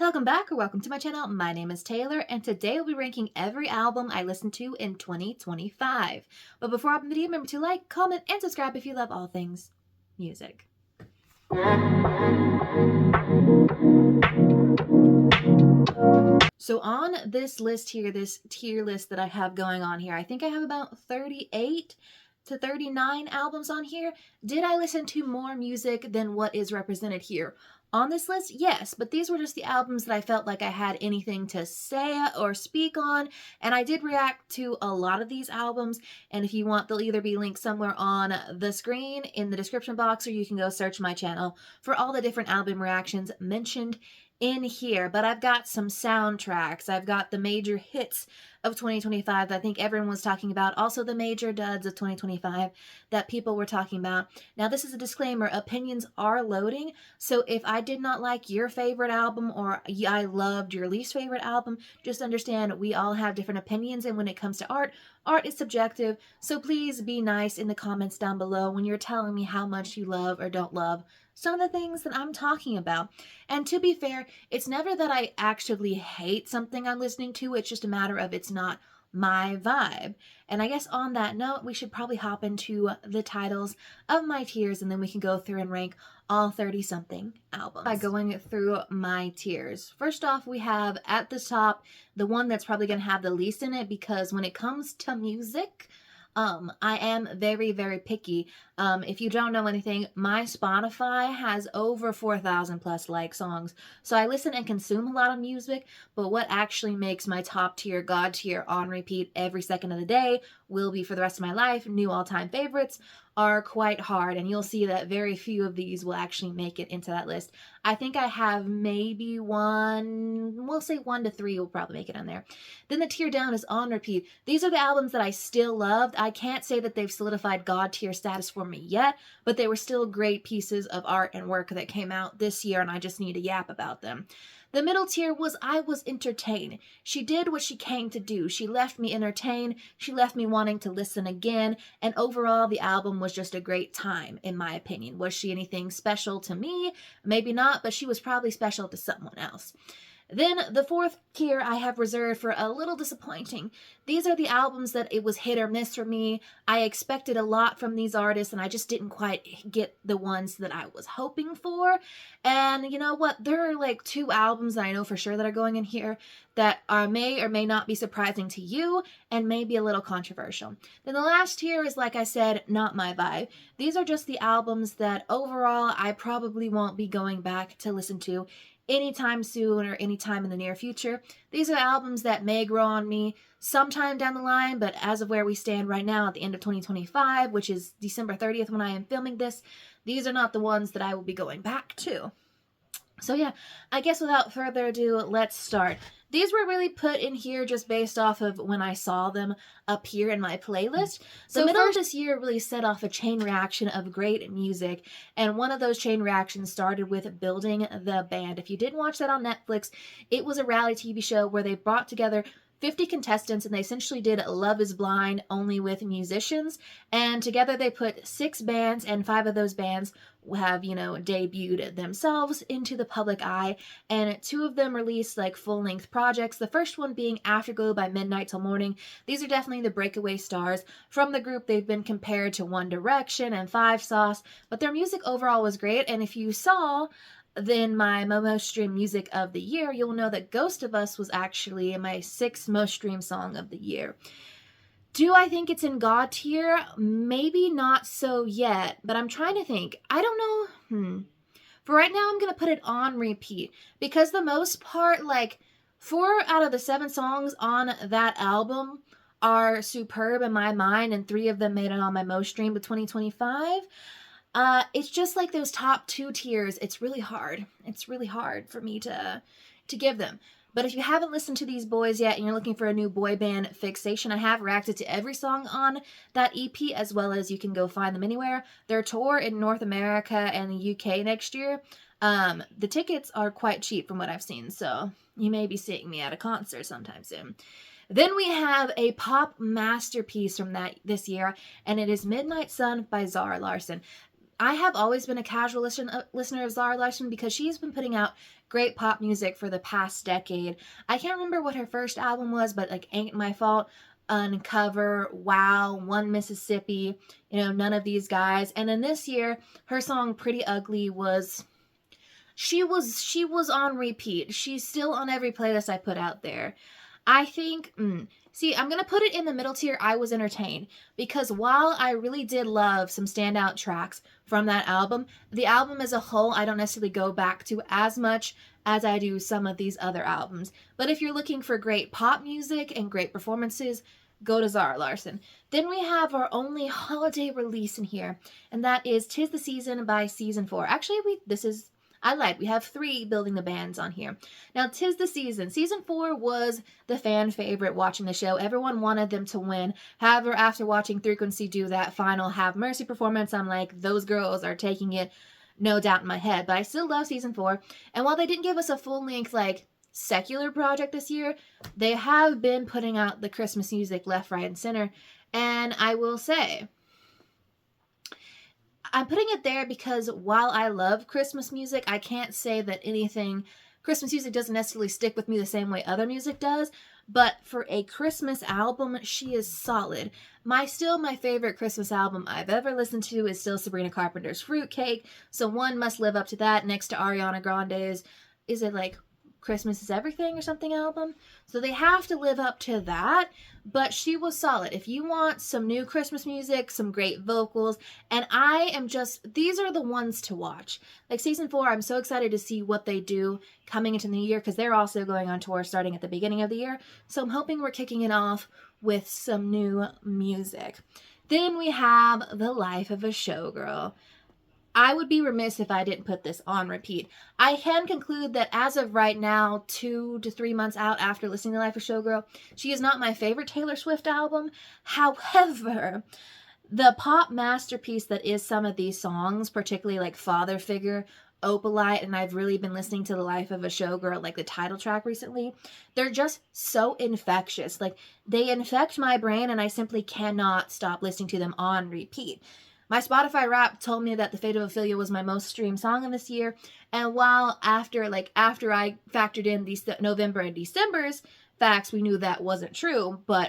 Welcome back or welcome to my channel. My name is Taylor and today we'll be ranking every album I listened to in 2025. But before I open the video, remember to like, comment, and subscribe if you love all things music. So on this list here, this tier list that I have going on here, I think I have about 38 to 39 albums on here. Did I listen to more music than what is represented here? On this list, yes, but these were just the albums that I felt like I had anything to say or speak on, and I did react to a lot of these albums, and if you want, they'll either be linked somewhere on the screen, in the description box, or you can go search my channel for all the different album reactions mentioned in here. But I've got some soundtracks, I've got the major hits of 2025 that I think everyone was talking about, also the major duds of 2025 that people were talking about. Now this is a disclaimer, opinions are loading, so if I did not like your favorite album or I loved your least favorite album, just understand we all have different opinions, and when it comes to art is subjective, so please be nice in the comments down below when you're telling me how much you love or don't love some of the things that I'm talking about. And to be fair, it's never that I actively hate something I'm listening to, it's just a matter of it's not my vibe. And I guess on that note, we should probably hop into the titles of my tiers, and then we can go through and rank all 30-something albums by going through my tiers. First off, we have at the top the one that's probably going to have the least in it, because when it comes to music, I am very, very picky. If you don't know anything, my Spotify has over 4,000 plus like songs. So I listen and consume a lot of music, but what actually makes my top tier, God tier on repeat every second of the day will be for the rest of my life. New all-time favorites are quite hard, and you'll see that very few of these will actually make it into that list. I think I have maybe we'll say 1 to 3 will probably make it on there. Then the tier down is on repeat. These are the albums that I still loved. I can't say that they've solidified God tier status for me yet, but they were still great pieces of art and work that came out this year, and I just need to yap about them. The middle tier was I was entertained. She did what she came to do. She left me entertained. She left me wanting to listen again. And overall, the album was just a great time, in my opinion. Was she anything special to me? Maybe not, but she was probably special to someone else. Then the fourth tier I have reserved for a little disappointing. These are the albums that it was hit or miss for me. I expected a lot from these artists, and I just didn't quite get the ones that I was hoping for. And you know what? There are like 2 albums that I know for sure that are going in here that may or may not be surprising to you and may be a little controversial. Then the last tier is, like I said, not my vibe. These are just the albums that overall I probably won't be going back to listen to anytime soon or anytime in the near future. These are albums that may grow on me sometime down the line, but as of where we stand right now at the end of 2025, which is December 30th when I am filming this, these are not the ones that I will be going back to. So yeah, I guess without further ado, let's start. These were really put in here just based off of when I saw them appear in my playlist. So the middle of this year really set off a chain reaction of great music, and one of those chain reactions started with Building the Band. If you didn't watch that on Netflix, it was a reality TV show where they brought together 50 contestants, and they essentially did Love is Blind only with musicians, and together they put 6 bands, and 5 of those bands have, debuted themselves into the public eye, and 2 of them released like full-length projects. The first one being Afterglow by Midnight Till Morning. These are definitely the breakaway stars from the group. They've been compared to One Direction and Five Sauce, but their music overall was great, and if you saw then my most streamed music of the year, you'll know that Ghost of Us was actually my 6th most streamed song of the year. Do I think it's in God tier? Maybe not so yet, but I'm trying to think. I don't know. For right now, I'm going to put it on repeat, because the most part, like 4 out of the 7 songs on that album are superb in my mind, and 3 of them made it on my most streamed of 2025. It's just like those top 2 tiers. It's really hard. It's really hard for me to give them. But if you haven't listened to these boys yet and you're looking for a new boy band fixation, I have reacted to every song on that EP, as well as you can go find them anywhere. Their tour in North America and the UK next year, the tickets are quite cheap from what I've seen, so you may be seeing me at a concert sometime soon. Then we have a pop masterpiece from this year, and it is Midnight Sun by Zara Larsson. I have always been a casual listener of Zara Larsson because she's been putting out great pop music for the past decade. I can't remember what her first album was, but like Ain't My Fault, Uncover, Wow, One Mississippi, None of These Guys. And then this year, her song Pretty Ugly was she was on repeat. She's still on every playlist I put out there. I think see, I'm going to put it in the middle tier. I was entertained because while I really did love some standout tracks from that album, the album as a whole I don't necessarily go back to as much as I do some of these other albums. But if you're looking for great pop music and great performances, go to Zara Larsson. Then we have our only holiday release in here, and that is "'Tis the Season" by Season 4. Actually, I lied. We have 3 building the bands on here. Now, "'Tis the Season." Season 4 was the fan favorite watching the show. Everyone wanted them to win. However, after watching Frequency do that final Have Mercy performance, I'm like, those girls are taking it, no doubt in my head. But I still love Season 4. And while they didn't give us a full-length, secular project this year, they have been putting out the Christmas music left, right, and center. And I will say, I'm putting it there because while I love Christmas music, I can't say that Christmas music doesn't necessarily stick with me the same way other music does, but for a Christmas album, she is solid. My favorite Christmas album I've ever listened to is still Sabrina Carpenter's Fruitcake, so one must live up to that next to Ariana Grande's, is it Christmas is Everything or something album? So they have to live up to that, but she was solid. If you want some new Christmas music, some great vocals, and these are the ones to watch. Season 4, I'm so excited to see what they do coming into the new year because they're also going on tour starting at the beginning of the year. So I'm hoping we're kicking it off with some new music. Then we have The Life of a Showgirl. I would be remiss if I didn't put this on repeat. I can conclude that as of right now, 2 to 3 months out after listening to Life of Showgirl, she is not my favorite Taylor Swift album. However, the pop masterpiece that is some of these songs, particularly Father Figure, Opalite, and I've really been listening to The Life of a Showgirl, the title track recently, they're just so infectious. They infect my brain and I simply cannot stop listening to them on repeat. My Spotify Wrapped told me that The Fate of Ophelia was my most streamed song of this year, and while after I factored in these November and December's facts, we knew that wasn't true, but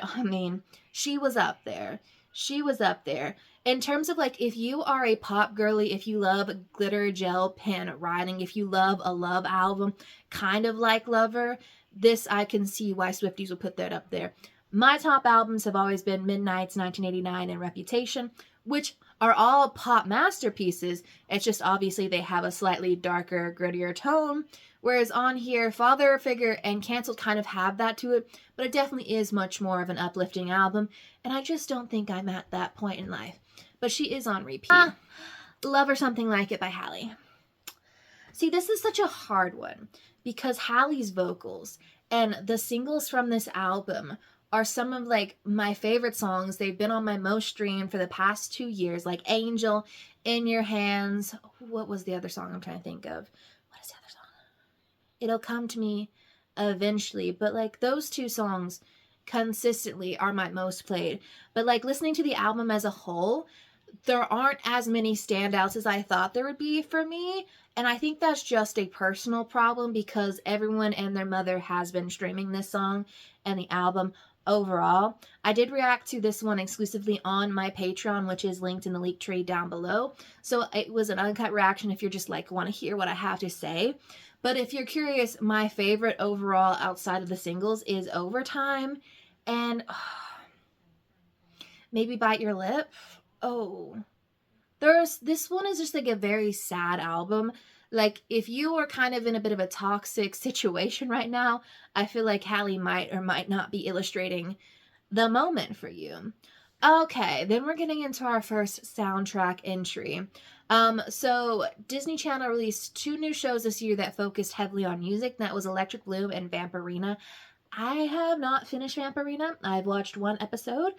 she was up there. She was up there. In terms of if you are a pop girly, if you love glitter gel pen writing, if you love a love album, kind of like Lover, this I can see why Swifties would put that up there. My top albums have always been Midnight's 1989 and Reputation, which are all pop masterpieces. It's just obviously they have a slightly darker, grittier tone. Whereas on here, Father Figure and Cancelled kind of have that to it, but it definitely is much more of an uplifting album. And I just don't think I'm at that point in life. But she is on repeat. Love or Something Like It by Halle. See, this is such a hard one because Halle's vocals and the singles from this album are some of my favorite songs. They've been on my most streamed for the past 2 years, Angel, In Your Hands. What was the other song I'm trying to think of? What is the other song? It'll Come to Me Eventually. But those 2 songs consistently are my most played. But listening to the album as a whole, there aren't as many standouts as I thought there would be for me. And I think that's just a personal problem because everyone and their mother has been streaming this song and the album overall. I did react to this one exclusively on my Patreon, which is linked in the link tree down below. So it was an uncut reaction if you're just want to hear what I have to say. But if you're curious, my favorite overall outside of the singles is Overtime and maybe Bite Your Lip. This one is just a very sad album. If you are kind of in a bit of a toxic situation right now, I feel like Halle might or might not be illustrating the moment for you. Okay, then we're getting into our first soundtrack entry. So Disney Channel released 2 new shows this year that focused heavily on music. That was Electric Bloom and Vampirina. I have not finished Vampirina. I've watched 1 episode.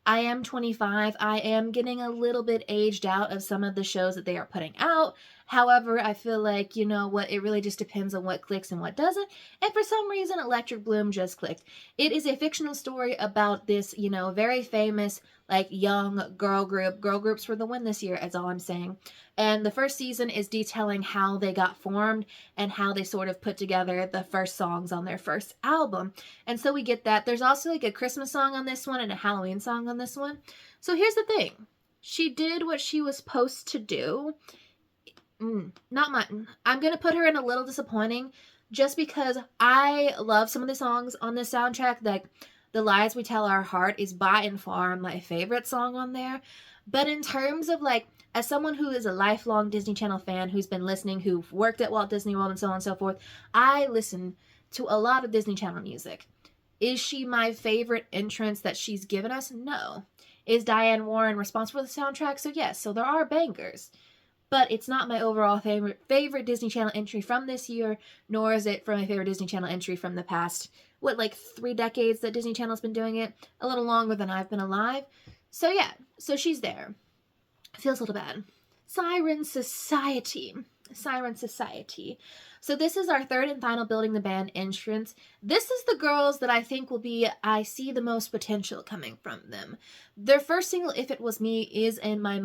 I am 25. I am getting a little bit aged out of some of the shows that they are putting out. However, I feel like, you know what, it really just depends on what clicks and what doesn't. And for some reason, Electric Bloom just clicked. It is a fictional story about this, you know, very famous, like, young girl group. Girl groups were the win this year, that's all I'm saying. And the first season is detailing how they got formed and how they sort of put together the first songs on their first album. And so we get that. There's also like a Christmas song on this one and a Halloween song on this one. So here's the thing. She did what she was supposed to do. Not mine. I'm going to put her in a little disappointing just because I love some of the songs on this soundtrack. Like, The Lies We Tell Our Heart is by and far my favorite song on there. But in terms of, like, as someone who is a lifelong Disney Channel fan, who's been listening, who worked at Walt Disney World and so on and so forth, I listen to a lot of Disney Channel music. Is she my favorite entrance that she's given us? No. Is Diane Warren responsible for the soundtrack? So yes, so there are bangers. But it's not my overall favorite Disney Channel entry from this year, nor is it from my favorite Disney Channel entry from the past, like 3 decades that Disney Channel's been doing it? A little longer than I've been alive. So yeah, so she's there. Feels a little bad. Siren Society. Siren Society. So this is our third and final Building the Band entrance. This is the girls that I think will be, I see the most potential coming from them. Their first single, If It Was Me, is in my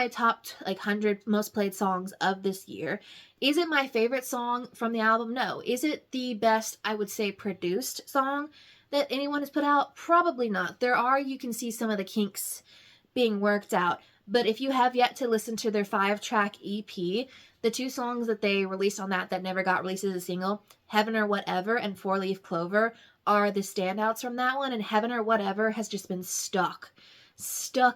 top like 100 most played songs of this year. Is it my favorite song from the album? No. Is it the best, I would say, produced song that anyone has put out? Probably not. You can see some of the kinks being worked out. But if you have yet to listen to their 5-track EP, the 2 songs that they released on that never got released as a single, Heaven or Whatever and 4-Leaf Clover, are the standouts from that one. And Heaven or Whatever has just been stuck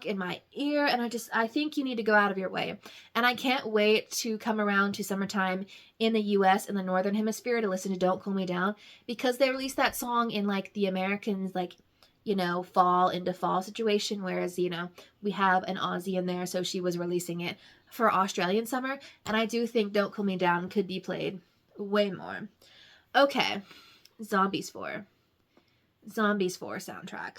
in my ear, and I think you need to go out of your way. And I can't wait to come around to summertime in the US, in the Northern Hemisphere, to listen to Don't Cool Me Down, because they released that song in like the Americans, like, you know, fall into fall situation, whereas, you know, we have an Aussie in there, so she was releasing it for Australian summer, and I do think Don't Cool Me Down could be played way more. Okay, Zombies 4 soundtrack.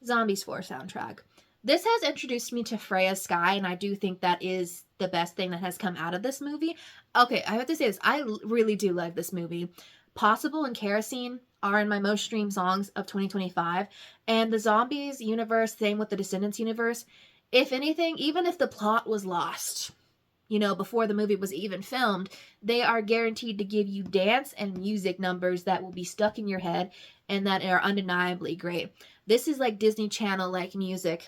Zombies 4 soundtrack. This has introduced me to Freya's Sky, and I do think that is the best thing that has come out of this movie. Okay, I have to say this. I really do like this movie. Possible and Kerosene are in my most streamed songs of 2025, and the Zombies universe, same with the Descendants universe. If anything, even if the plot was lost, you know, before the movie was even filmed, they are guaranteed to give you dance and music numbers that will be stuck in your head and that are undeniably great. This is like Disney Channel like music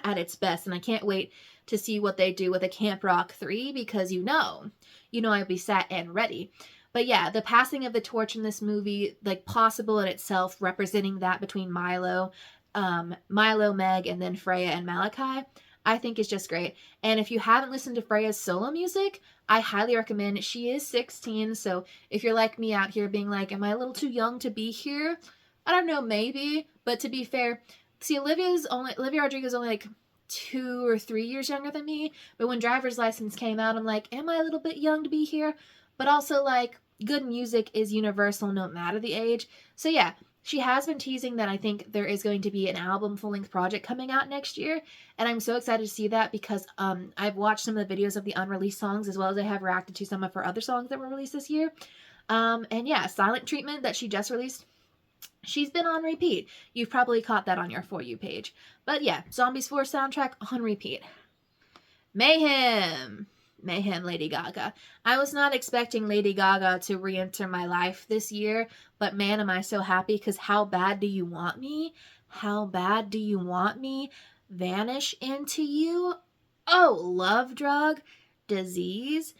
at its best, and I can't wait to see what they do with a Camp Rock 3, because you know I'll be sat and ready. But yeah, the passing of the torch in this movie, like Possible in itself, representing that between Milo, Meg, and then Freya and Malachi, I think is just great. And if you haven't listened to Freya's solo music, I highly recommend. She is 16, so if you're like me out here being like, am I a little too young to be here? I don't know, maybe. But to be fair, see, Olivia Rodrigo is only like 2 or 3 years younger than me. But when Driver's License came out, I'm like, am I a little bit young to be here? But also, like, good music is universal no matter the age. So yeah, she has been teasing that I think there is going to be an album full-length project coming out next year. And I'm so excited to see that because I've watched some of the videos of the unreleased songs, as well as I have reacted to some of her other songs that were released this year. And yeah, Silent Treatment that she just released, she's been on repeat. You've probably caught that on your For You page. But yeah, Zombies 4 soundtrack on repeat. Mayhem, Lady Gaga. I was not expecting Lady Gaga to re-enter my life this year, but man, am I so happy, because How Bad Do You Want Me? How Bad Do You Want Me? Vanish Into You? Oh, Love Drug? Disease?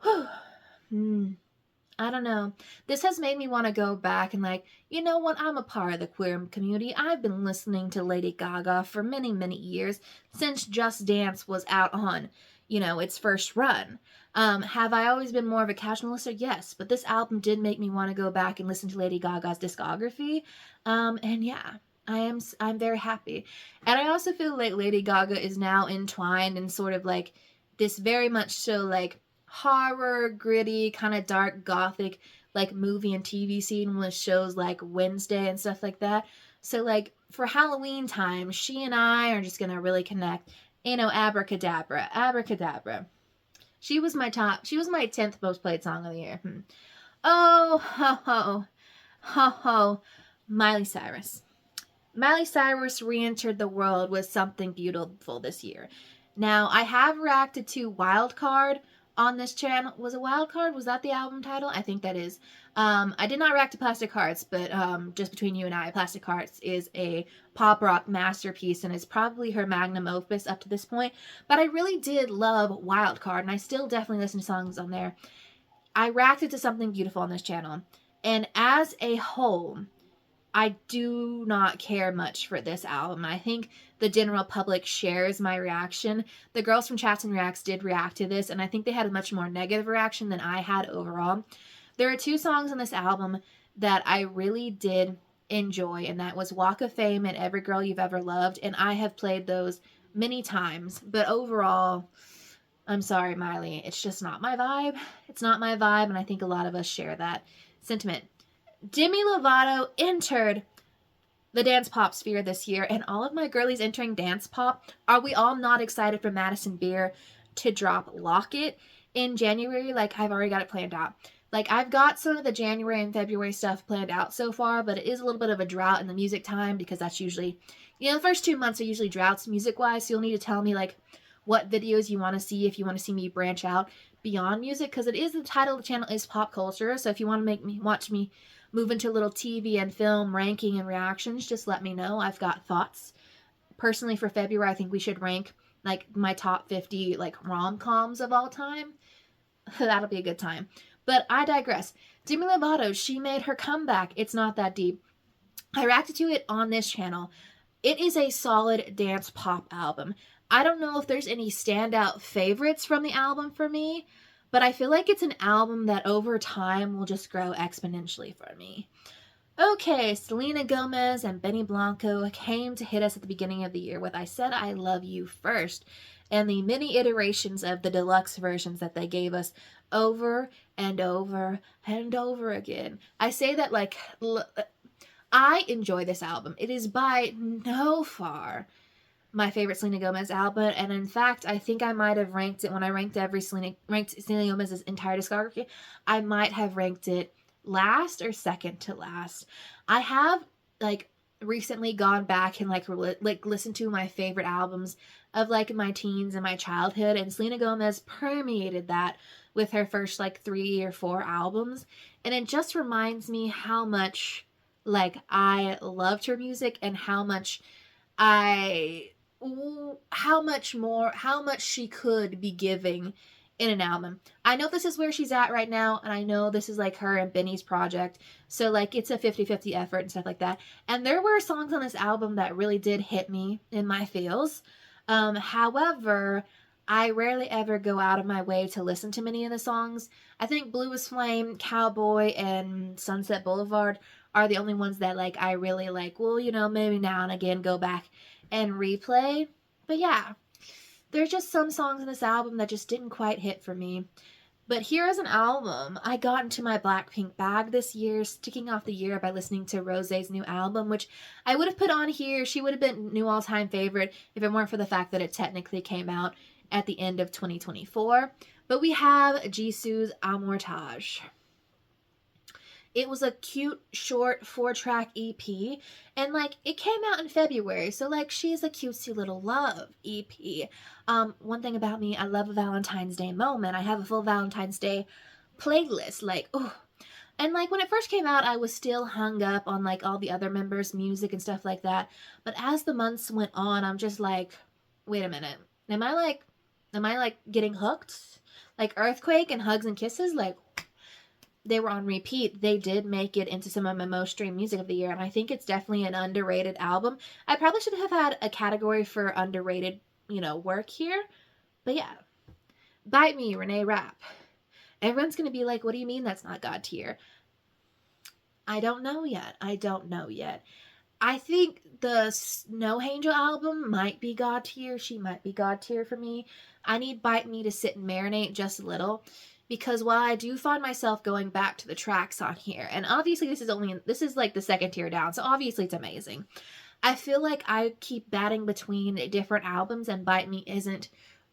I don't know. This has made me want to go back and like, you know what? I'm a part of the queer community. I've been listening to Lady Gaga for many, many years, since Just Dance was out on, you know, its first run. Have I always been more of a casual listener? Yes, but this album did make me want to go back and listen to Lady Gaga's discography. And yeah, I'm very happy. And I also feel like Lady Gaga is now entwined in sort of like this very much so like horror, gritty, kind of dark gothic like movie and TV scene with shows like Wednesday and stuff like that. So like for Halloween time, she and I are just gonna really connect You know, abracadabra, abracadabra. She was my 10th most played song of the year. Oh, ho, ho, ho, ho. Miley Cyrus. Miley Cyrus re-entered the world with something beautiful this year. Now, I have reacted to Wild Card on this channel. Was it Wild Card? Was that the album title? I think that is. I did not react to Plastic Hearts, but just between you and I, Plastic Hearts is a pop rock masterpiece and is probably her magnum opus up to this point. But I really did love Wild Card, and I still definitely listen to songs on there. I reacted to Something Beautiful on this channel, and as a whole, I do not care much for this album. I think the general public shares my reaction. The girls from Chats and Reacts did react to this, and I think they had a much more negative reaction than I had overall. There are 2 songs on this album that I really did enjoy, and that was Walk of Fame and Every Girl You've Ever Loved, and I have played those many times. But overall, I'm sorry, Miley, it's just not my vibe. It's not my vibe, and I think a lot of us share that sentiment. Demi Lovato entered the dance pop sphere this year, and all of my girlies entering dance pop, are we all not excited for Madison Beer to drop Lock It in January? Like, I've already got it planned out. Like, I've got some of the January and February stuff planned out so far, but it is a little bit of a drought in the music time because that's usually, the first 2 months are usually droughts music-wise, so you'll need to tell me, like, what videos you want to see if you want to see me branch out beyond music, because it is, the title of the channel is pop culture, so if you want to watch me move into a little TV and film ranking and reactions, just let me know. I've got thoughts. Personally, for February, I think we should rank, like, my top 50, like, rom-coms of all time. That'll be a good time. But I digress. Demi Lovato, she made her comeback. It's Not That Deep. I reacted to it on this channel. It is a solid dance pop album. I don't know if there's any standout favorites from the album for me, but I feel like it's an album that over time will just grow exponentially for me. Okay, Selena Gomez and Benny Blanco came to hit us at the beginning of the year with I Said I Love You First, and the many iterations of the deluxe versions that they gave us over and over and over again. I say that like, I enjoy this album. It is by no far my favorite Selena Gomez album, and in fact, I think I might have ranked it when I ranked Selena Gomez's entire discography. I might have ranked it last or second to last. I have like recently gone back and like listened to my favorite albums of like my teens and my childhood, and Selena Gomez permeated that with her first like 3 or 4 albums, and it just reminds me how much like I loved her music and how much she could be giving in an album. I know this is where she's at right now, and I know this is like her and Benny's project, so like it's a 50-50 effort and stuff like that. And there were songs on this album that really did hit me in my feels. However, I rarely ever go out of my way to listen to many of the songs. I think Blue as Flame, Cowboy, and Sunset Boulevard are the only ones that like I really like, well, maybe now and again go back and replay. But yeah, there's just some songs in this album that just didn't quite hit for me. But here is an album I got into my Blackpink bag this year, sticking off the year by listening to Rosé's new album, which I would have put on here. She would have been new all-time favorite if it weren't for the fact that it technically came out at the end of 2024. But we have Jisoo's Amortage. It was a cute, short 4-track EP, and, like, it came out in February, so, like, she's a cutesy little love EP. One thing about me, I love a Valentine's Day moment. I have a full Valentine's Day playlist, like, oh. And, like, when it first came out, I was still hung up on, like, all the other members' music and stuff like that, but as the months went on, I'm just like, wait a minute, am I getting hooked? Like, Earthquake and Hugs and Kisses, like, they were on repeat. They did make it into some of my most streamed music of the year, and I think it's definitely an underrated album. I probably should have had a category for underrated, work here. But yeah. Bite Me, Renee Rapp. Everyone's going to be like, what do you mean that's not God tier? I don't know yet. I think the Snow Angel album might be God tier. She might be God tier for me. I need Bite Me to sit and marinate just a little, because while I do find myself going back to the tracks on here, and obviously this is like the second tier down, so obviously it's amazing. I feel like I keep batting between different albums, and Bite Me isn't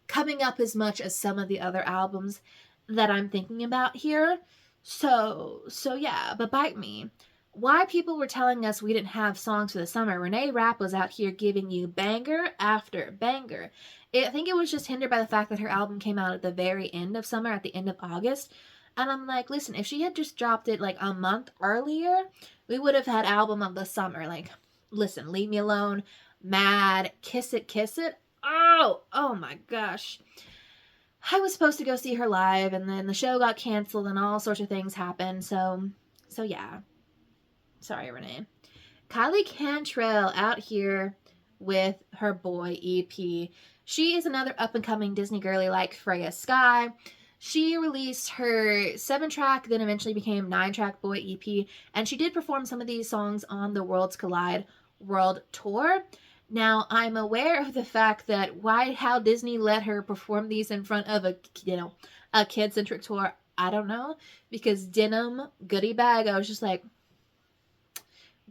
coming up as much as some of the other albums that I'm thinking about here. So yeah, but Bite Me. Why people were telling us we didn't have songs for the summer. Renee Rapp was out here giving you banger after banger. I think it was just hindered by the fact that her album came out at the very end of summer, at the end of August. And I'm like, listen, if she had just dropped it like a month earlier, we would have had album of the summer. Like, listen, Leave Me Alone, Mad, Kiss It, Kiss It. Oh my gosh. I was supposed to go see her live, and then the show got canceled and all sorts of things happened. So yeah. Sorry, Renee. Kylie Cantrell out here with her Boy EP. She is another up and coming Disney girly like Freya Sky. She released her 7-track, then eventually became 9-track Boy EP, and she did perform some of these songs on the Worlds Collide World Tour. Now, I'm aware of the fact that how Disney let her perform these in front of a kid-centric tour, I don't know, because Denim Goodie Bag, I was just like,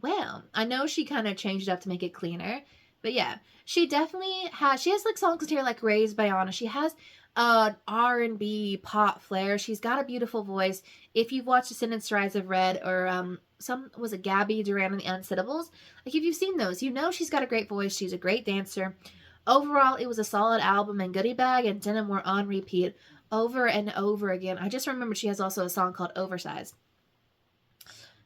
well, I know she kind of changed it up to make it cleaner, but yeah, she has like songs here like Raised by Anna. She has R&B pop flair. She's got a beautiful voice. If you've watched Descendants Rise of Red or was it Gabby Duran and the Unsittables? Like if you've seen those, you know she's got a great voice. She's a great dancer. Overall, it was a solid album, and Goodie Bag and Denim were on repeat over and over again. I just remembered she has also a song called Oversized.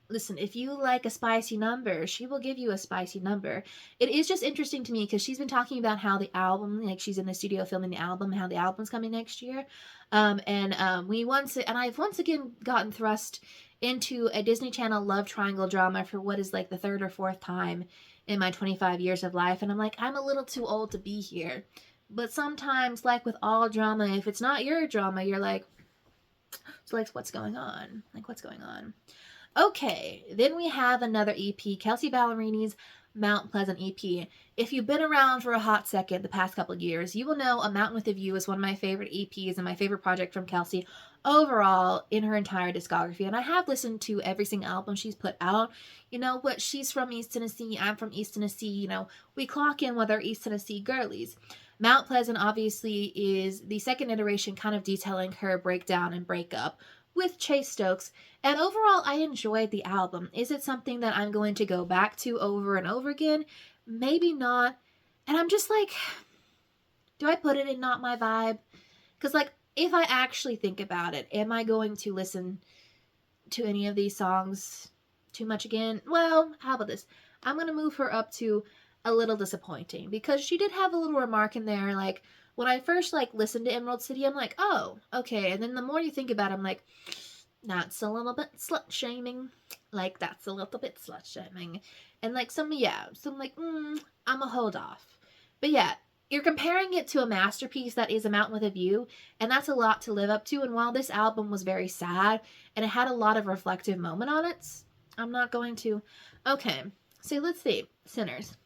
Listen, if you like a spicy number, she will give you a spicy number. It is just interesting to me because she's been talking about how the album, like she's in the studio filming the album, how the album's coming next year. And I've once again gotten thrust into a Disney Channel love triangle drama for what is like the third or fourth time in my 25 years of life. And I'm like, I'm a little too old to be here. But sometimes, like with all drama, if it's not your drama, you're like, so like, what's going on? Like, what's going on? Okay, then we have another EP, Kelsey Ballerini's Mount Pleasant EP. If you've been around for a hot second the past couple of years, you will know A Mountain with a View is one of my favorite EPs and my favorite project from Kelsey overall in her entire discography. And I have listened to every single album she's put out. You know what? She's from East Tennessee. I'm from East Tennessee. You know, we clock in with our East Tennessee girlies. Mount Pleasant obviously is the second iteration kind of detailing her breakdown and breakup with Chase Stokes, and overall I enjoyed the album. Is it something that I'm going to go back to over and over again? Maybe not. And I'm just like, do I put it in not my vibe? Because like, if I actually think about it, am I going to listen to any of these songs too much again? Well, how about this? I'm going to move her up to a little disappointing, because she did have a little remark in there, like, when I first like listened to Emerald City, I'm like, oh, okay. And then the more you think about it, I'm like, that's a little bit slut shaming. Like, that's a little bit slut shaming. And like so I'm like, I'm gonna hold off. But yeah, you're comparing it to a masterpiece that is A Mountain with a View, and that's a lot to live up to. And while this album was very sad and it had a lot of reflective moment on it, I'm not going to. Okay, so let's see. Sinners.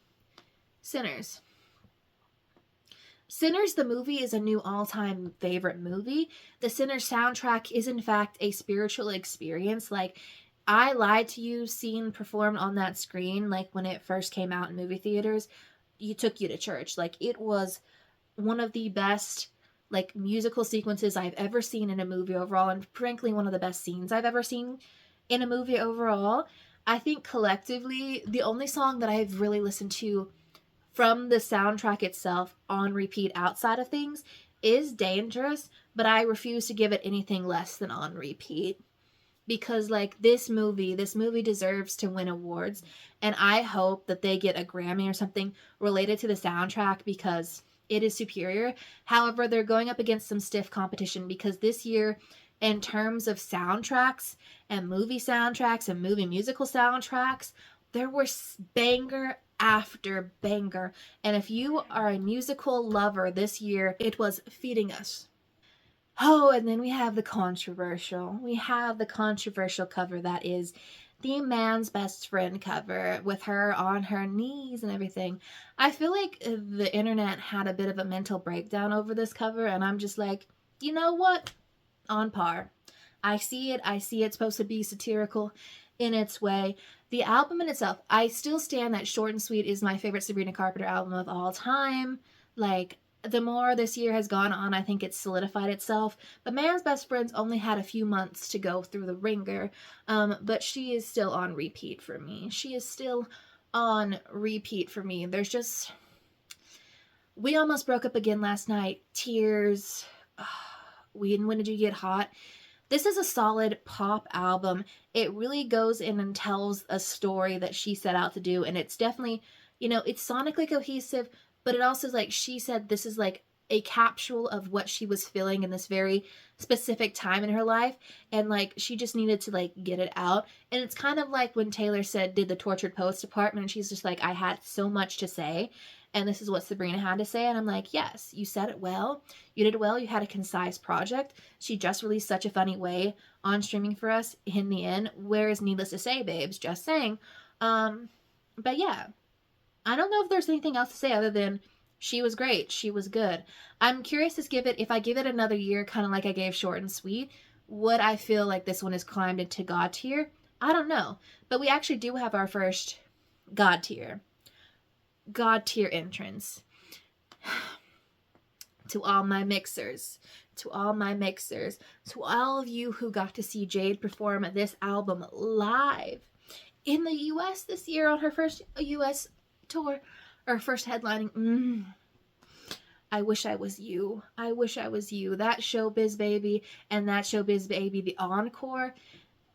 Sinners, the movie, is a new all-time favorite movie. The Sinners soundtrack is, in fact, a spiritual experience. Like, I Lied to You scene performed on that screen, like, when it first came out in movie theaters, took you to church. Like, it was one of the best, like, musical sequences I've ever seen in a movie overall, and frankly, one of the best scenes I've ever seen in a movie overall. I think, collectively, the only song that I've really listened to from the soundtrack itself on repeat outside of things is Dangerous, but I refuse to give it anything less than on repeat, because like this movie deserves to win awards, and I hope that they get a Grammy or something related to the soundtrack because it is superior. However, they're going up against some stiff competition, because this year, in terms of soundtracks and movie musical soundtracks, there were banger after banger. And if you are a musical lover this year, it was feeding us. Oh, and then we have the controversial cover that is the Man's Best Friend cover with her on her knees and everything. I feel like the internet had a bit of a mental breakdown over this cover, and I'm just like, you know what? On par. I see it. It's supposed to be satirical in its way. The album in itself, I still stand that Short and Sweet is my favorite Sabrina Carpenter album of all time. Like, the more this year has gone on, I think it's solidified itself. But Man's Best Friends only had a few months to go through the ringer, but she is still on repeat for me. She is still on repeat for me. There's just... We Almost Broke Up Again last night. Tears. When Did You Get Hot? This is a solid pop album. It really goes in and tells a story that she set out to do, and it's definitely, it's sonically cohesive, but it also is like, she said this is like a capsule of what she was feeling in this very specific time in her life, and like she just needed to like get it out. And it's kind of like when Taylor did the Tortured Poets department, and she's just like, I had so much to say, and this is what Sabrina had to say. And I'm like, yes, you said it well. You did well. You had a concise project. She just released Such a Funny Way on streaming for us in the end. Whereas Needless to Say, babes, just saying. But yeah, I don't know if there's anything else to say other than she was great. She was good. I'm curious to if I give it another year, kind of like I gave Short and Sweet, would I feel like this one has climbed into God tier? I don't know. But we actually do have our first God tier entrance. To all my mixers, to all of you who got to see Jade perform this album live in the US this year on her first US tour, or first headlining. I wish I was you. I wish I was you. That Showbiz Baby and that Showbiz Baby, the encore.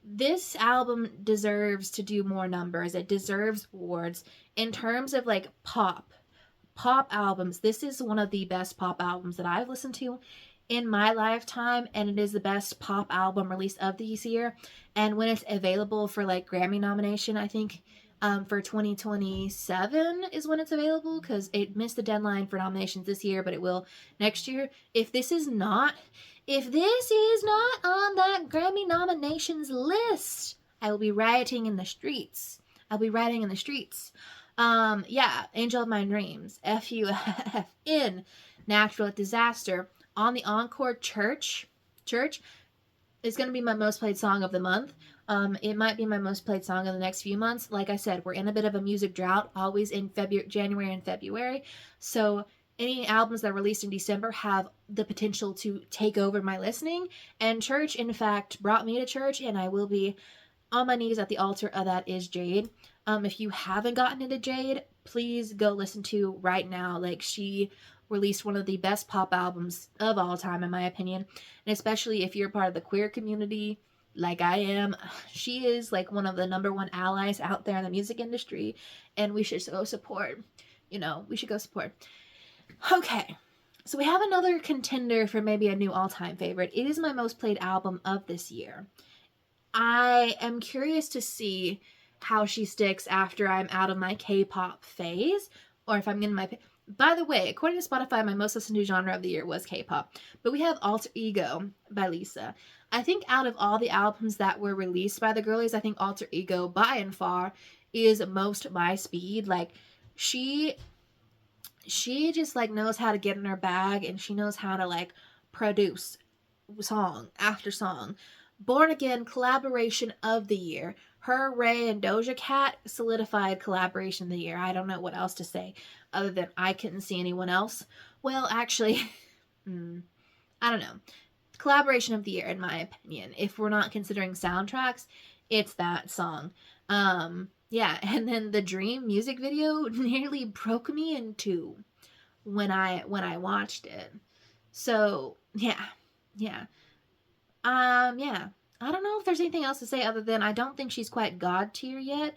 This album deserves to do more numbers. It deserves awards. In terms of like pop albums, this is one of the best pop albums that I've listened to in my lifetime, and it is the best pop album release of this year. And when it's available for like Grammy nomination, I think for 2027 is when it's available, because it missed the deadline for nominations this year, but it will next year. If this is not on that Grammy nominations list, I will be rioting in the streets. Yeah, Angel of My Dreams, FUFN, Natural Disaster. On the Encore, Church is going to be my most played song of the month. It might be my most played song in the next few months. Like I said, we're in a bit of a music drought, always in January and February. So any albums that are released in December have the potential to take over my listening. And Church, in fact, brought me to church, and I will be on my knees at the altar of That Is Jade. If you haven't gotten into Jade, please go listen to right now. Like, she released one of the best pop albums of all time, in my opinion. And especially if you're part of the queer community, like I am, she is like one of the #1 allies out there in the music industry, and we should go support. Okay, so we have another contender for maybe a new all-time favorite. It is my most played album of this year. I am curious to see how she sticks after I'm out of my K-pop phase, or if I'm in my... By the way, according to Spotify, my most listened to genre of the year was K-pop. But we have Alter Ego by Lisa. I think out of all the albums that were released by the girlies, I think Alter Ego, by and far, is most my speed. Like, she just, like, knows how to get in her bag, and she knows how to, like, produce song after song. Born Again, collaboration of the year. Her, Ray, and Doja Cat solidified collaboration of the year. I don't know what else to say other than I couldn't see anyone else. Well, actually, I don't know. Collaboration of the year, in my opinion. If we're not considering soundtracks, it's that song. Yeah, and then the Dream music video nearly broke me in two when I watched it. So, yeah. Yeah. I don't know if there's anything else to say other than I don't think she's quite God tier yet.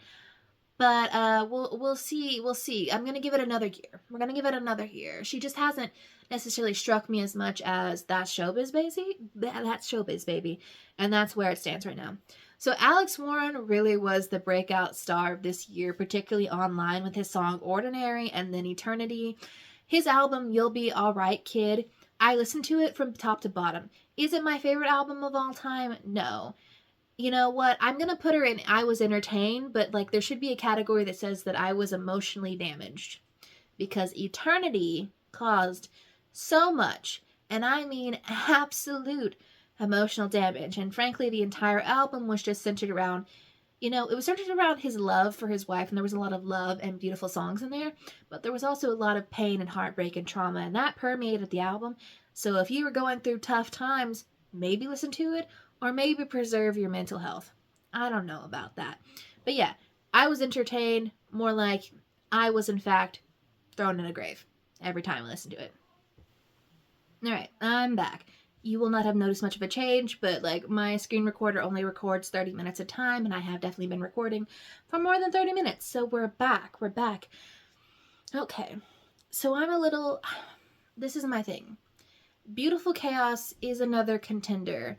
But we'll see. I'm gonna give it another year. We're gonna give it another year. She just hasn't necessarily struck me as much as That's Showbiz Baby. That's Showbiz Baby, and that's where it stands right now. So Alex Warren really was the breakout star of this year, particularly online with his song Ordinary and then Eternity. His album You'll Be Alright Kid, I listened to it from top to bottom. Is it my favorite album of all time? No. You know what? I'm going to put her in I was entertained, but like there should be a category that says that I was emotionally damaged. Because Eternity caused so much, and I mean absolute emotional damage. And frankly, the entire album was just centered around, You know, it was centered around his love for his wife, and there was a lot of love and beautiful songs in there, but there was also a lot of pain and heartbreak and trauma, and that permeated the album. So if you were going through tough times, maybe listen to it, or maybe preserve your mental health. I don't know about that. But yeah, I was entertained, more like I was, in fact, thrown in a grave every time I listened to it. Alright, I'm back. You will not have noticed much of a change, but like my screen recorder only records 30 minutes at a time, and I have definitely been recording for more than 30 minutes. So we're back. We're back. Okay. So I'm a little. This is my thing. Beautiful Chaos is another contender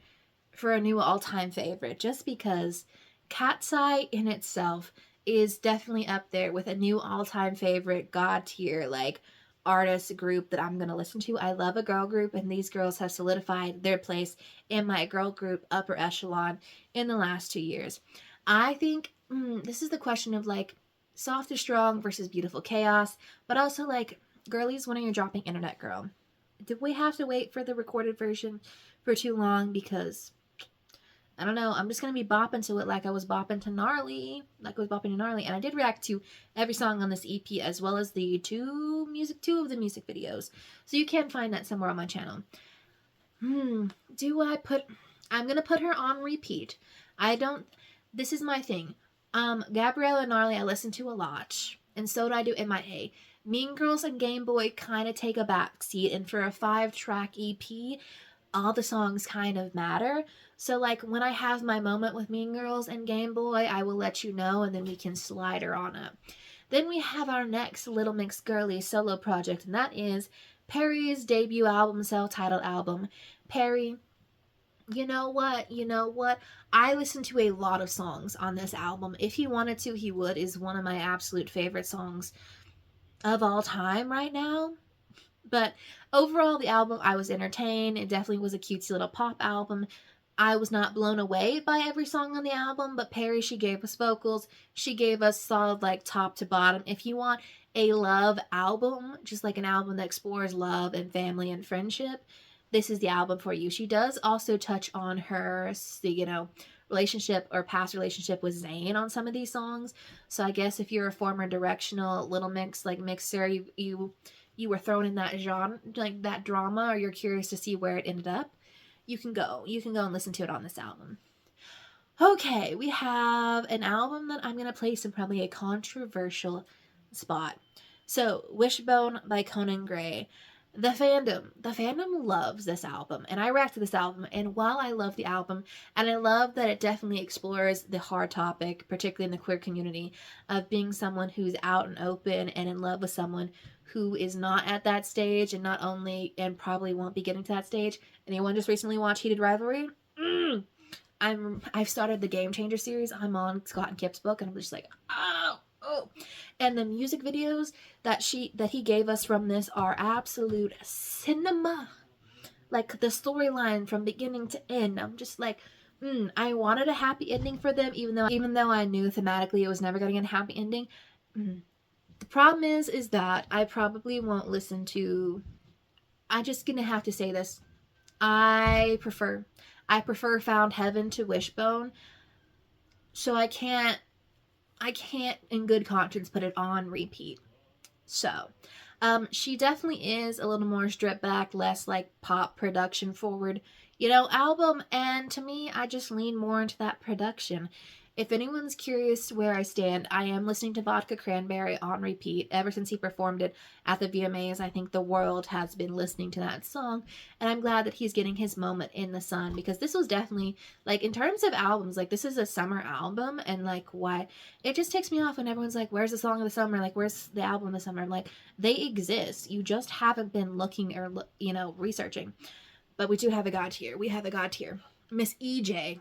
for a new all-time favorite, just because Cat's Eye in itself is definitely up there with a new all-time favorite, god tier, like artist group that I'm going to listen to. I love a girl group, and these girls have solidified their place in my girl group upper echelon in the last 2 years. I think this is the question of like soft or strong versus beautiful chaos, but also like, girlies, when are you dropping Internet Girl? Did we have to wait for the recorded version for too long? Because I don't know. I'm just going to be bopping to it like I was bopping to Gnarly. And I did react to every song on this EP, as well as the two of the music videos. So you can find that somewhere on my channel. I'm going to put her on repeat. This is my thing. Gabrielle and Gnarly I listen to a lot. And so do I do MIA. Mean Girls and Game Boy kind of take a backseat. And for a 5-track EP, all the songs kind of matter. So like when I have my moment with Mean Girls and Game Boy, I will let you know, and then we can slide her on up. Then we have our next Little Mix Girly solo project, and that is Perry's debut album, self-titled album. Perry, you know what? I listened to a lot of songs on this album. If he wanted to, he would. Is one of my absolute favorite songs of all time right now. But overall, the album, I was entertained. It definitely was a cutesy little pop album. I was not blown away by every song on the album, but Perry, she gave us vocals. She gave us solid, like, top to bottom. If you want a love album, just like an album that explores love and family and friendship, this is the album for you. She does also touch on her, relationship or past relationship with Zayn on some of these songs. So I guess if you're a former Directional Little Mix, like, mixer, you were thrown in that genre, like that drama, or you're curious to see where it ended up, you can go and listen to it on this album. Okay, we have an album that I'm going to place in probably a controversial spot. So, Wishbone by Conan Gray. The fandom loves this album, and I react to this album, and while I love the album, and I love that it definitely explores the hard topic, particularly in the queer community, of being someone who's out and open and in love with someone who is not at that stage, and probably won't be getting to that stage. Anyone just recently watched Heated Rivalry? I've started the Game Changer series. I'm on Scott and Kip's book, and I'm just like, oh. And the music videos that he gave us from this are absolute cinema. Like the storyline from beginning to end, I'm just like, I wanted a happy ending for them, even though I knew thematically it was never going to get a happy ending. The problem is that I probably won't listen to. I'm just gonna have to say this. I prefer Found Heaven to Wishbone, so I can't in good conscience put it on repeat. So, she definitely is a little more stripped back, less like pop production forward, album. And to me, I just lean more into that production. If anyone's curious where I stand, I am listening to Vodka Cranberry on repeat ever since he performed it at the VMAs. I think the world has been listening to that song, and I'm glad that he's getting his moment in the sun, because this was definitely, like, in terms of albums, like, this is a summer album, and, like, why it just takes me off when everyone's like, where's the song of the summer? Like, where's the album of the summer? I'm like, they exist. You just haven't been looking or, researching. But we do have a god tier. We have a god tier. Miss EJ.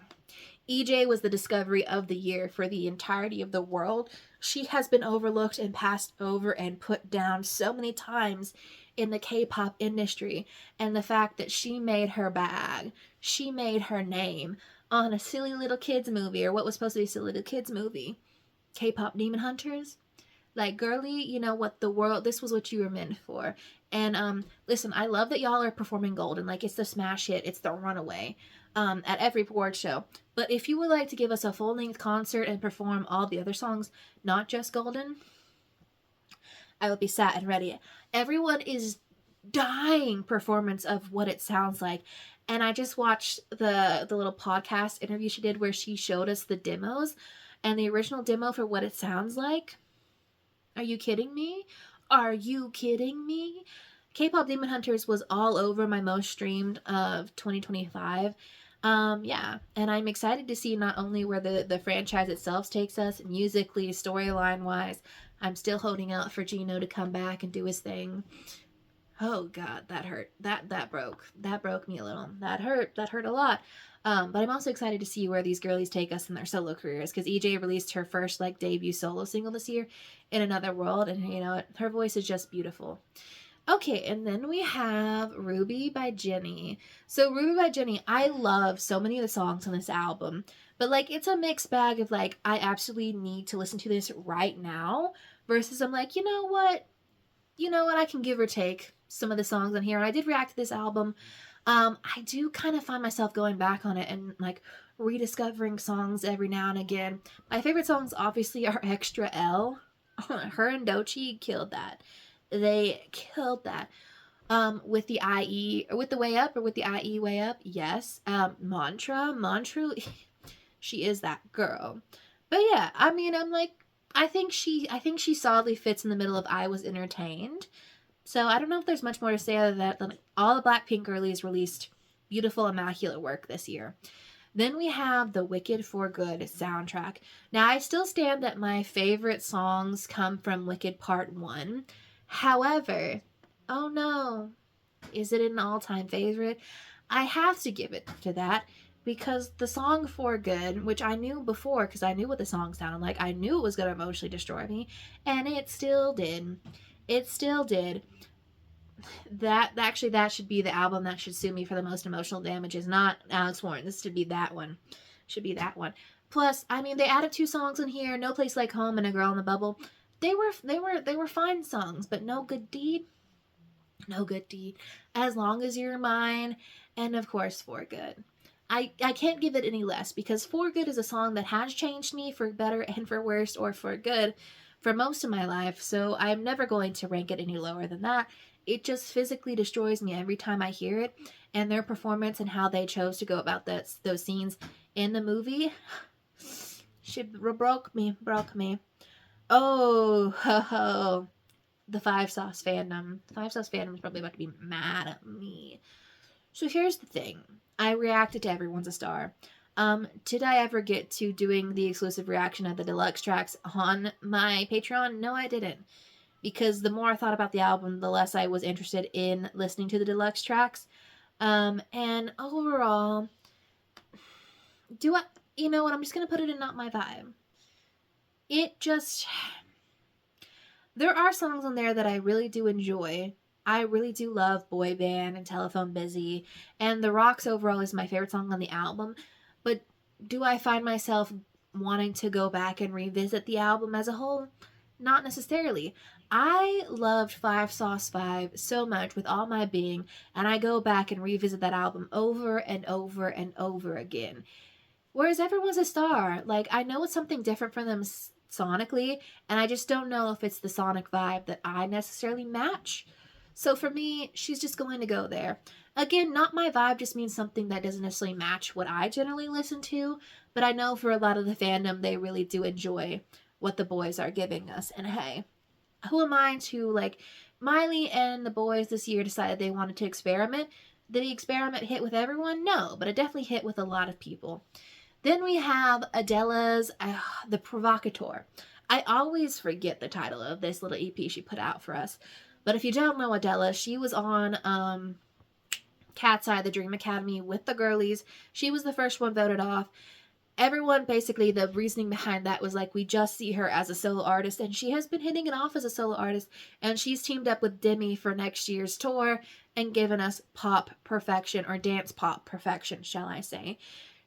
EJ was the discovery of the year for the entirety of the world. She has been overlooked and passed over and put down so many times in the K-pop industry. And the fact that she made her bag, she made her name on a silly little kids movie, or what was supposed to be a silly little kids movie, K-pop Demon Hunters. Like, girly, this was what you were meant for. And listen, I love that y'all are performing Golden. Like, it's the smash hit, it's the runaway. at every award show. But if you would like to give us a full-length concert and perform all the other songs, not just Golden, I will be sat and ready. Everyone is dying performance of what it sounds like. And I just watched the little podcast interview she did where she showed us the demos and the original demo for what it sounds like. Are you kidding me? Are you kidding me? K-pop Demon Hunters was all over my most streamed of 2025. Yeah, and I'm excited to see not only where the franchise itself takes us musically, storyline wise. I'm still holding out for Gino to come back and do his thing. Oh God, that hurt. That broke me a little. That hurt a lot. But I'm also excited to see where these girlies take us in their solo careers, because EJ released her first like debut solo single this year, In Another World, and you know her voice is just beautiful. Okay, and then we have Ruby by Jennie. So Ruby by Jennie, I love so many of the songs on this album, but like it's a mixed bag of like I absolutely need to listen to this right now versus I'm like, you know what, I can give or take some of the songs on here. And I did react to this album. I do kind of find myself going back on it and like rediscovering songs every now and again. My favorite songs obviously are Extra L. Her and Doechii killed that. They killed that. With the IE, or with the Way Up, or with the IE Way Up, yes. Mantra, she is that girl. But yeah, I mean, I'm like, I think she solidly fits in the middle of I Was Entertained. So I don't know if there's much more to say other than that. Like, all the Blackpink girlies released beautiful, immaculate work this year. Then we have the Wicked for Good soundtrack. Now, I still stand that my favorite songs come from Wicked Part 1. However, oh no, is it an all-time favorite? I have to give it to that because the song For Good, which I knew before because I knew what the song sounded like, I knew it was going to emotionally destroy me, and it still did. It still did. That should be the album that should sue me for the most emotional damages, not Alex Warren. This should be that one. Plus, I mean, they added 2 songs in here, No Place Like Home and A Girl in the Bubble. They were fine songs, but no good deed. No good deed. As Long as You're Mine, and of course For Good. I can't give it any less because For Good is a song that has changed me for better and for worse or for good for most of my life, so I'm never going to rank it any lower than that. It just physically destroys me every time I hear it, and their performance and how they chose to go about those scenes in the movie broke me. Oh, ho, ho. The 5 Sauce fandom. The 5 Sauce fandom is probably about to be mad at me. So here's the thing. I reacted to Everyone's a Star. Did I ever get to doing the exclusive reaction of the deluxe tracks on my Patreon? No, I didn't. Because the more I thought about the album, the less I was interested in listening to the deluxe tracks. And overall, you know what, I'm just going to put it in Not My Vibe. There are songs on there that I really do enjoy. I really do love Boy Band and Telephone Busy, and The Rocks overall is my favorite song on the album. But do I find myself wanting to go back and revisit the album as a whole? Not necessarily. I loved 5 Sauce 5 so much with all my being, and I go back and revisit that album over and over and over again. Whereas Everyone's a Star, like, I know it's something different from them sonically, and I just don't know if it's the sonic vibe that I necessarily match. So for me, she's just going to go there. Again, Not My Vibe just means something that doesn't necessarily match what I generally listen to, but I know for a lot of the fandom, they really do enjoy what the boys are giving us. And hey, who am I to, like, Miley and the boys this year decided they wanted to experiment. Did the experiment hit with everyone? No, but it definitely hit with a lot of people. Then we have Adele's The Provocateur. I always forget the title of this little EP she put out for us. But if you don't know Adele, she was on Cat's Eye, the Dream Academy with the girlies. She was the first one voted off. Everyone, basically, the reasoning behind that was like, we just see her as a solo artist, and she has been hitting it off as a solo artist, and she's teamed up with Demi for next year's tour and given us pop perfection, or dance pop perfection, shall I say.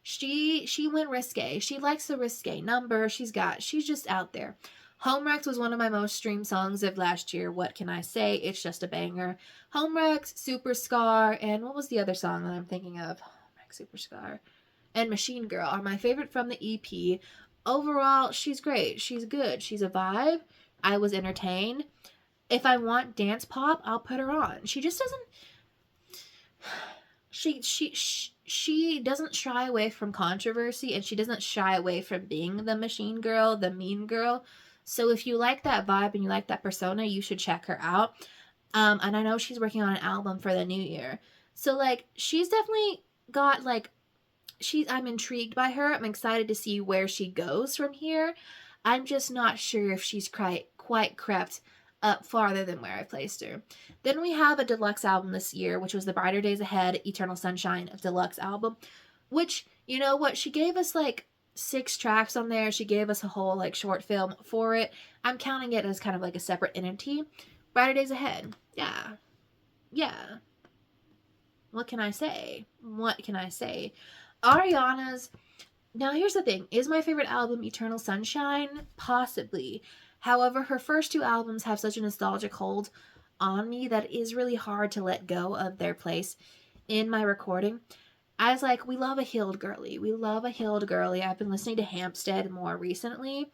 She went risque. She likes the risque number. She's just out there. Homewrecks was one of my most streamed songs of last year. What can I say? It's just a banger. Homewrecks, Super Scar, and what was the other song that I'm thinking of? Black Superstar and Machine Girl are my favorite from the EP. Overall, she's great. She's good. She's a vibe. I was entertained. If I want dance pop, I'll put her on. She just doesn't. She doesn't shy away from controversy, and she doesn't shy away from being the machine girl, the mean girl. So if you like that vibe and you like that persona, you should check her out. And I know she's working on an album for the new year. So like she's definitely got like I'm intrigued by her. I'm excited to see where she goes from here. I'm just not sure if she's quite crept up farther than where I placed her. Then we have a deluxe album this year, which was the Brighter Days Ahead Eternal Sunshine of Deluxe album, which, you know what, she gave us like 6 tracks on there. She gave us a whole like short film for it. I'm counting it as kind of like a separate entity. Brighter Days Ahead. Yeah. What can I say? Ariana's, now here's the thing, is my favorite album Eternal Sunshine? Possibly. However, her first 2 albums have such a nostalgic hold on me that it is really hard to let go of their place in my recording. I was like, we love a healed girly. I've been listening to Hampstead more recently.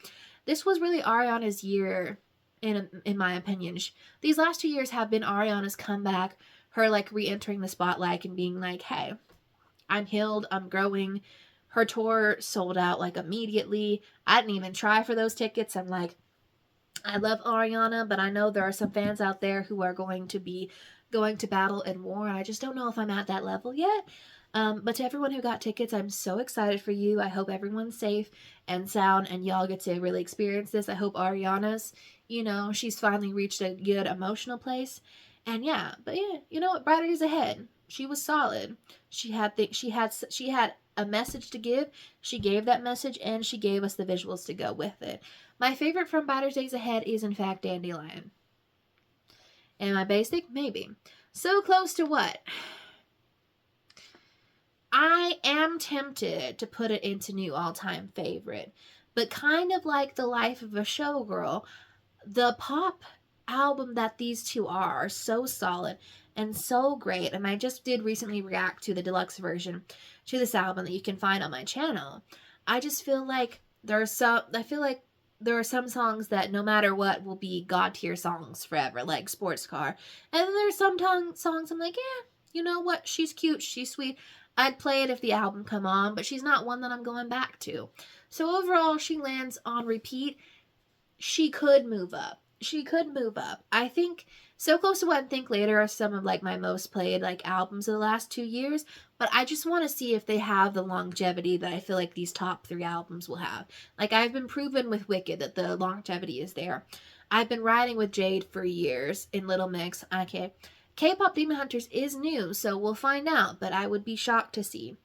This was really Ariana's year, in my opinion. These last 2 years have been Ariana's comeback, her like re-entering the spotlight and being like, hey, I'm healed, I'm growing. Her tour sold out like immediately. I didn't even try for those tickets. I'm like, I love Ariana, but I know there are some fans out there who are going to be going to battle and war, and I just don't know if I'm at that level yet. But to everyone who got tickets, I'm so excited for you. I hope everyone's safe and sound, and y'all get to really experience this. I hope Ariana's, she's finally reached a good emotional place. And yeah, but yeah, you know what? Brighter Days Ahead. She was solid. She had a message to give. She gave that message, and she gave us the visuals to go with it. My favorite from Brighter Days Ahead is, in fact, Dandelion. Am I basic? Maybe. So close to what? I am tempted to put it into new all-time favorite, but kind of like The Life of a Showgirl, the pop album that these two are so solid and so great, and I just did recently react to the deluxe version to this album that you can find on my channel. I just feel like there are some songs that no matter what will be god tier songs forever, like Sports Car, and then there's some songs I'm like, yeah, you know what, she's cute, she's sweet, I'd play it if the album come on, but she's not one that I'm going back to. So overall, she lands on repeat. She could move up. I think So Close to What and Think Later are some of like my most played like albums of the last 2 years, but I just want to see if they have the longevity that I feel like these top 3 albums will have. Like I've been proven with Wicked that the longevity is there. I've been riding with Jade for years in Little Mix. Okay. K-Pop Demon Hunters is new, so we'll find out, but I would be shocked to see.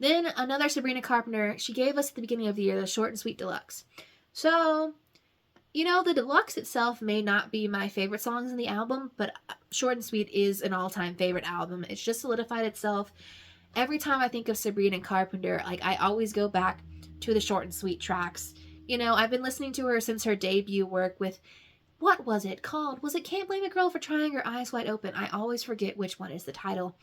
Then another Sabrina Carpenter, she gave us at the beginning of the year the Short and Sweet Deluxe. So, the deluxe itself may not be my favorite songs in the album, but Short and Sweet is an all-time favorite album. It's just solidified itself. Every time I think of Sabrina Carpenter, like I always go back to the Short and Sweet tracks. I've been listening to her since her debut work with, what was it called? Was it Can't Blame a Girl for Trying Her Eyes Wide Open? I always forget which one is the title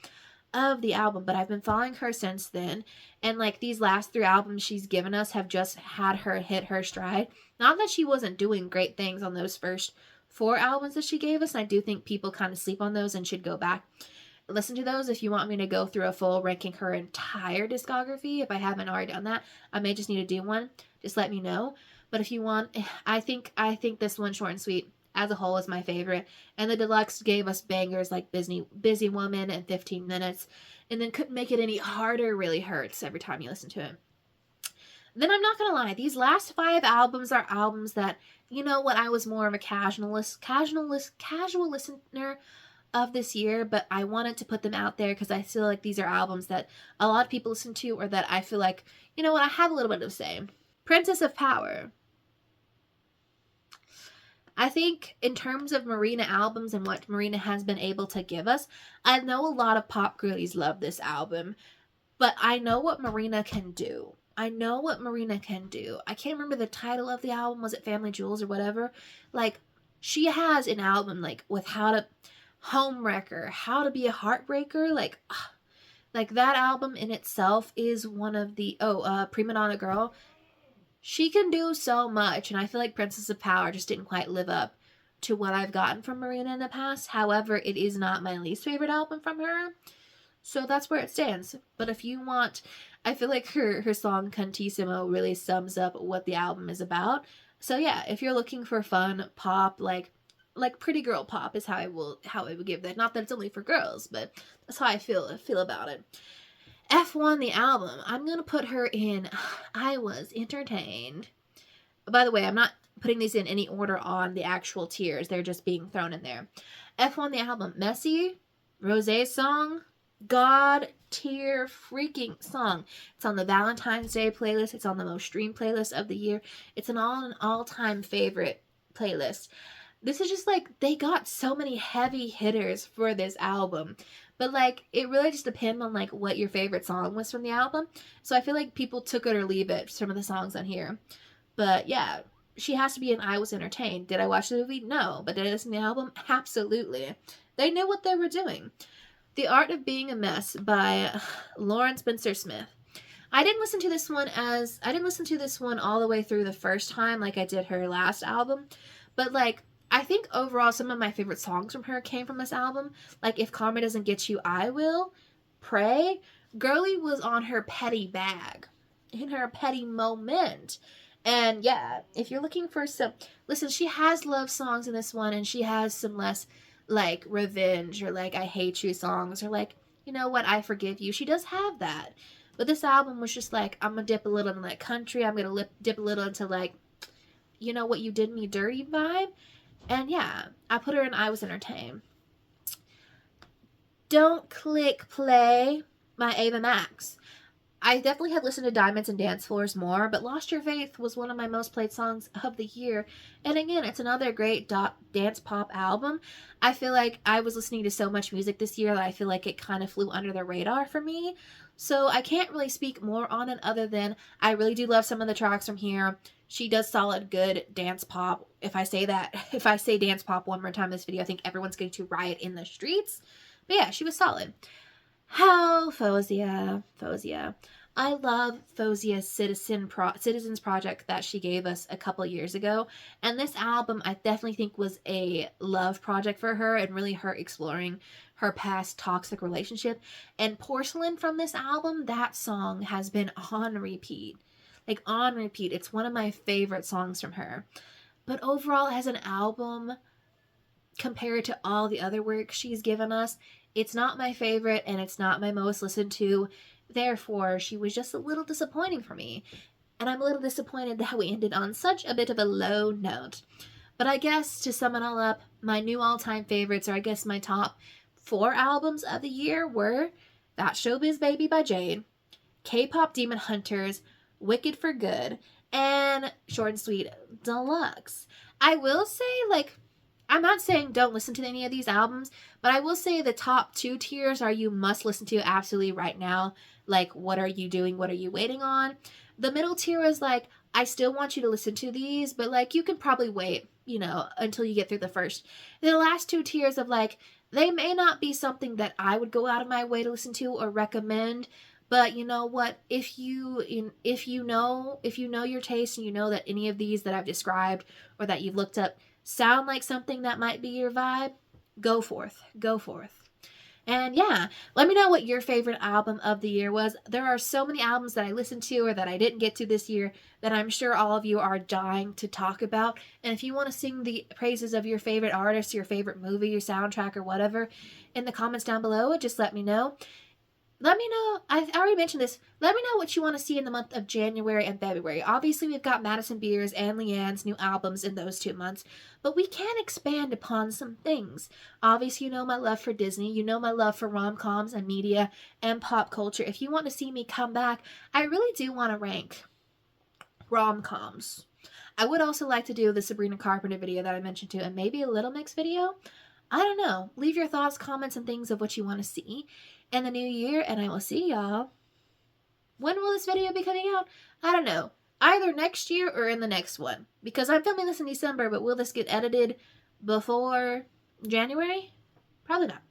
of the album, but I've been following her since then, and like these last 3 albums she's given us have just had her hit her stride. Not that she wasn't doing great things on those first 4 albums that she gave us, and I do think people kind of sleep on those and should go back listen to those. If you want me to go through a full ranking her entire discography, if I haven't already done that, I may just need to do one. Just let me know. But if you want, I think this one, Short and Sweet, as a whole is my favorite. And the deluxe gave us bangers like Busy Woman and 15 Minutes. And then couldn't make it any harder really hurts every time you listen to it. Then I'm not going to lie. These last 5 albums are albums that, I was more of a casual listener of this year. But I wanted to put them out there because I feel like these are albums that a lot of people listen to, or that I feel like, I have a little bit of say. Princess of Power. I think in terms of Marina albums and what Marina has been able to give us, I know a lot of pop girlies love this album, but I know what Marina can do. I can't remember the title of the album. Was it Family Jewels or whatever? Like, she has an album like with Homewrecker, How to Be a Heartbreaker. Like, Like, that album in itself is one of the, Prima Donna Girl. She can do so much, and I feel like Princess of Power just didn't quite live up to what I've gotten from Marina in the past. However, it is not my least favorite album from her. So that's where it stands. But if you want, I feel like her song Cantissimo really sums up what the album is about. So yeah, if you're looking for fun pop, like pretty girl pop is how I would give that. Not that it's only for girls, but that's how I feel about it. F1 the album. I'm gonna put her in I Was Entertained. By the way, I'm not putting these in any order on the actual tiers. They're just being thrown in there. F1 the album. Messy, Rosé's song, God tier freaking song. It's on the Valentine's Day playlist. It's on the most streamed playlist of the year. It's an all-time favorite playlist. This is just like, they got so many heavy hitters for this album. But like, it really just depends on like what your favorite song was from the album. So I feel like people took it or leave it, some of the songs on here. But yeah, she has to be in I Was Entertained. Did I watch the movie? No. But did I listen to the album? Absolutely. They knew what they were doing. The Art of Being a Mess by Lauren Spencer Smith. I didn't listen to this one all the way through the first time like I did her last album. But like, I think overall some of my favorite songs from her came from this album. Like If Karma Doesn't Get You, I Will, Pray. Girly was on her petty bag, in her petty moment. And yeah, if you're looking for some, listen, she has love songs in this one, and she has some less like revenge or like I hate you songs or like, you know what, I forgive you. She does have that. But this album was just like, I'm gonna dip a little into like country. I'm gonna dip a little into like, you know what, you did me dirty vibe. And yeah, I put her in I Was Entertained. Don't Click Play by Ava Max. I definitely had listened to Diamonds and Dance Floors more, but Lost Your Faith was one of my most played songs of the year. And again, it's another great dance pop album. I feel like I was listening to so much music this year that I feel like it kind of flew under the radar for me. So I can't really speak more on it other than I really do love some of the tracks from here. She does solid, good dance pop. If I say dance pop one more time in this video, I think everyone's going to riot in the streets. But yeah, she was solid. How Fozia. I love Fozia's Citizens Project that she gave us a couple years ago. And this album I definitely think was a love project for her and really her exploring her past toxic relationship. And Porcelain from this album, that song has been on repeat. Like on repeat. It's one of my favorite songs from her. But overall, as an album, compared to all the other work she's given us, it's not my favorite and it's not my most listened to. Therefore, she was just a little disappointing for me. And I'm a little disappointed that we ended on such a bit of a low note. But I guess to sum it all up, my new all-time favorites, or I guess my top 4 albums of the year were That Showbiz Baby by Jade, K-Pop Demon Hunters, Wicked for Good, and Short and Sweet Deluxe. I will say, like, I'm not saying don't listen to any of these albums, but I will say the top 2 tiers are you must listen to absolutely right now. Like, what are you doing? What are you waiting on? The middle tier is like, I still want you to listen to these, but like, you can probably wait, you know, until you get through the first. The last 2 tiers of like, they may not be something that I would go out of my way to listen to or recommend, but you know what? If you know your taste and you know that any of these that I've described or that you've looked up sound like something that might be your vibe, go forth. And yeah, let me know what your favorite album of the year was. There are so many albums that I listened to or that I didn't get to this year that I'm sure all of you are dying to talk about. And if you want to sing the praises of your favorite artist, your favorite movie, your soundtrack, or whatever in the comments down below, just let me know. Let me know, I already mentioned this, let me know what you want to see in the month of January and February. Obviously, we've got Madison Beer's and Leanne's new albums in those 2 months, but we can expand upon some things. Obviously, you know my love for Disney, you know my love for rom-coms and media and pop culture. If you want to see me come back, I really do want to rank rom-coms. I would also like to do the Sabrina Carpenter video that I mentioned too, and maybe a Little Mix video. I don't know. Leave your thoughts, comments, and things of what you want to see in the new year, and I will see y'all. When will this video be coming out? I don't know. Either next year or in the next one. Because I'm filming this in December, but will this get edited before January? Probably not.